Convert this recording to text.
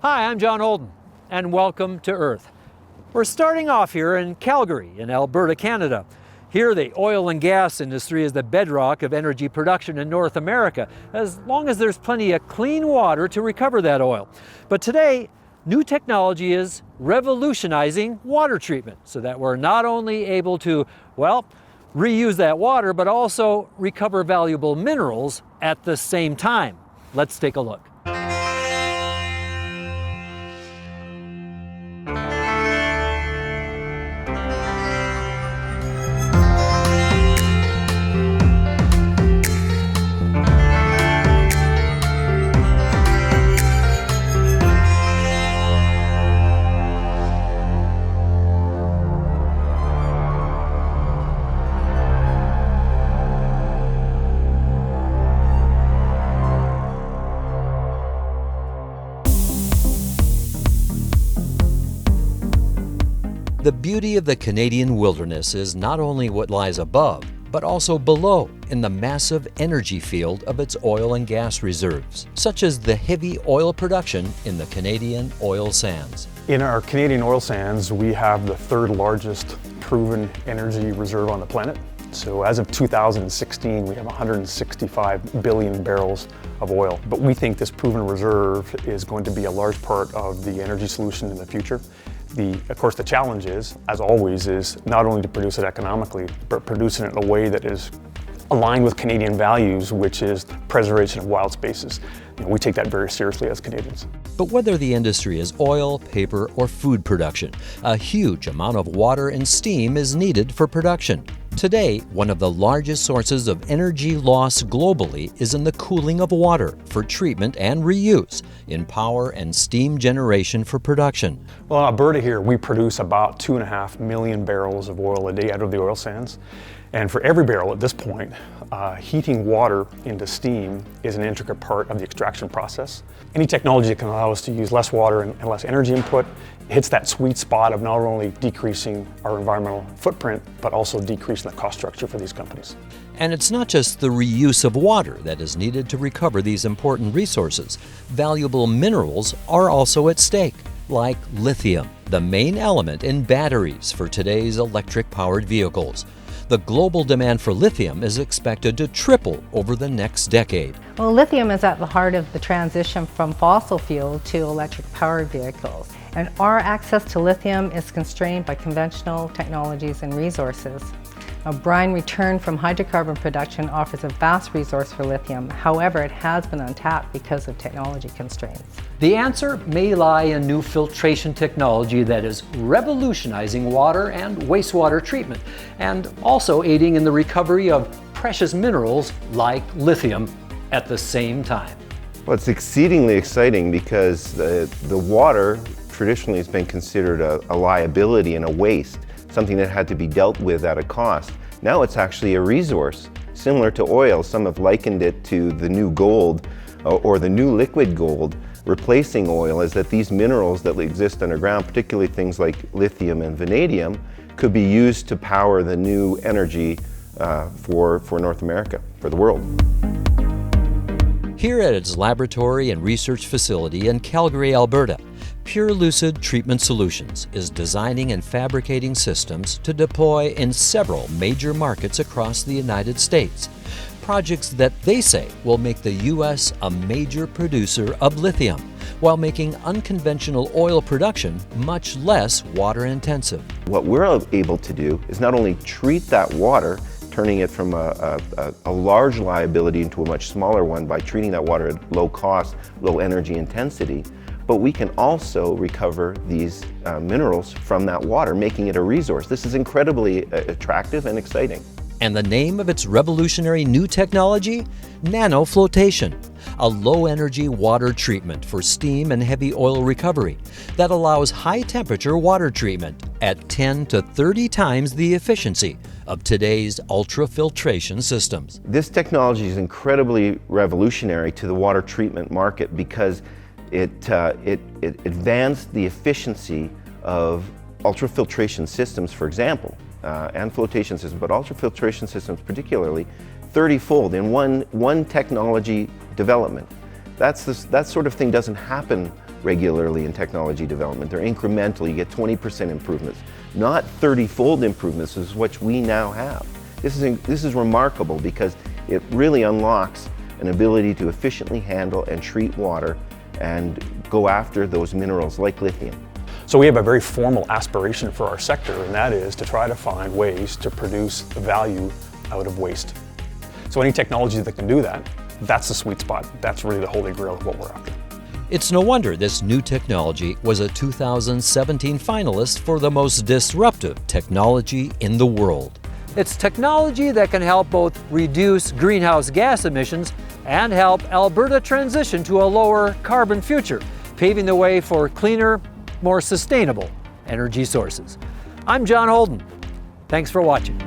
Hi, I'm John Olden, and welcome to Earth. We're starting off here in Calgary, in Alberta, Canada. Here, the oil and gas industry is the bedrock of energy production in North America, as long as there's plenty of clean water to recover that oil. But today, new technology is revolutionizing water treatment so that we're not only able to, well, reuse that water, but also recover valuable minerals at the same time. Let's take a look. The beauty of the Canadian wilderness is not only what lies above, but also below in the massive energy field of its oil and gas reserves, such as the heavy oil production in the Canadian oil sands. In our Canadian oil sands, we have the third largest proven energy reserve on the planet. So as of 2016, we have 165 billion barrels of oil. But we think this proven reserve is going to be a large part of the energy solution in the future. Of course, the challenge is, as always, is not only to produce it economically, but producing it in a way that is aligned with Canadian values, which is preservation of wild spaces. We take that very seriously as Canadians. But whether the industry is oil, paper, or food production, a huge amount of water and steam is needed for production. Today, one of the largest sources of energy loss globally is in the cooling of water for treatment and reuse in power and steam generation for production. Well, in Alberta here, we produce about 2.5 million barrels of oil a day out of the oil sands. And for every barrel at this point, heating water into steam is an intricate part of the extraction process. Any technology that can allow us to use less water and less energy input hits that sweet spot of not only decreasing our environmental footprint, but also decreasing the cost structure for these companies. And it's not just the reuse of water that is needed to recover these important resources. Valuable minerals are also at stake, like lithium, the main element in batteries for today's electric-powered vehicles. The global demand for lithium is expected to triple over the next decade. Well, lithium is at the heart of the transition from fossil fuel to electric-powered vehicles. And our access to lithium is constrained by conventional technologies and resources. Now, brine return from hydrocarbon production offers a vast resource for lithium. However, it has been untapped because of technology constraints. The answer may lie in new filtration technology that is revolutionizing water and wastewater treatment, and also aiding in the recovery of precious minerals like lithium at the same time. Well, it's exceedingly exciting because the water traditionally has been considered a liability and a waste, something that had to be dealt with at a cost. Now it's actually a resource. Similar to oil, some have likened it to the new gold or the new liquid gold replacing oil, is that these minerals that exist underground, particularly things like lithium and vanadium, could be used to power the new energy for North America, for the world. Here at its laboratory and research facility in Calgary, Alberta, PurLucid Treatment Solutions is designing and fabricating systems to deploy in several major markets across the United States. Projects that they say will make the U.S. a major producer of lithium, while making unconventional oil production much less water intensive. What we're able to do is not only treat that water, turning it from a large liability into a much smaller one by treating that water at low cost, low energy intensity, but we can also recover these minerals from that water, making it a resource. This is incredibly attractive and exciting. And the name of its revolutionary new technology? Nanoflotation, a low-energy water treatment for steam and heavy oil recovery that allows high-temperature water treatment at 10 to 30 times the efficiency of today's ultrafiltration systems. This technology is incredibly revolutionary to the water treatment market because it advanced the efficiency of ultrafiltration systems, for example, and flotation systems, but ultrafiltration systems particularly, 30-fold in one technology development. That sort of thing doesn't happen regularly in technology development. They're incremental. You get 20% improvements, not 30-fold improvements, is what we now have. This is remarkable because it really unlocks an ability to efficiently handle and treat water and go after those minerals like lithium. So we have a very formal aspiration for our sector, and that is to try to find ways to produce value out of waste. So any technology that can do that, that's the sweet spot. That's really the holy grail of what we're after. It's no wonder this new technology was a 2017 finalist for the most disruptive technology in the world. It's technology that can help both reduce greenhouse gas emissions and help Alberta transition to a lower carbon future, paving the way for cleaner, more sustainable energy sources. I'm John Holden. Thanks for watching.